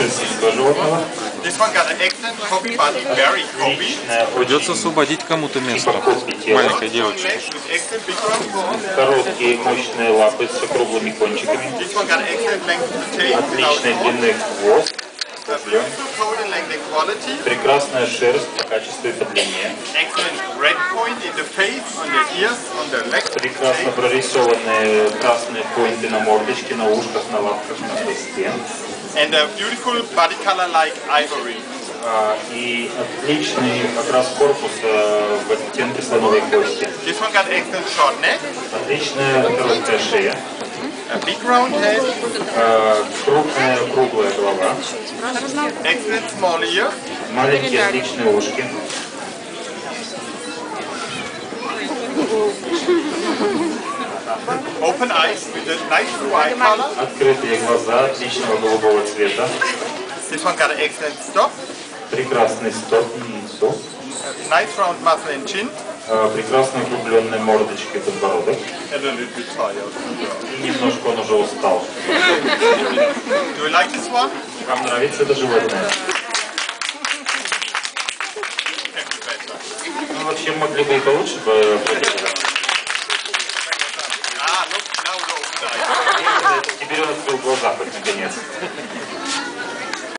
персидского животного. This one got an excellent copy, but very copy. Придется освободить кому-то место. Маленькой девочке. Excellent big one. Короткие, мощные лапы с округлыми кончиками. This one got an excellent length of the tail. Отличной длины хвост. A beautiful coat and length and quality. Прекрасная шерсть по качеству и по длине. Excellent red point in the face, on the ears, on the legs. Прекрасно прорисованные красные поинты на мордочке, на ушках, на лапках, на хвосте. And a beautiful body color like ivory. И отличный окрас корпуса в оттенке слоновой кости. This one got excellent short neck. Отличная короткая шея. A big round head. Крупная круглая голова. Excellent small ear. Маленькие отличные ушки. Open eyes with a nice blue eye color. Открытые глаза отличного голубого цвета. This one got an excellent stop. Прекрасный стоп и носу. Nice round muzzle and chin. Прекрасно округленная мордочка и подбородок. And a little bit tired. И немножко он уже устал. Do you like this one? Вам нравится это животное? Can be better. Ну, вообще могли бы и получше проделать. Ah, look, now the open eye. Теперь он открыл глаза хоть наконец.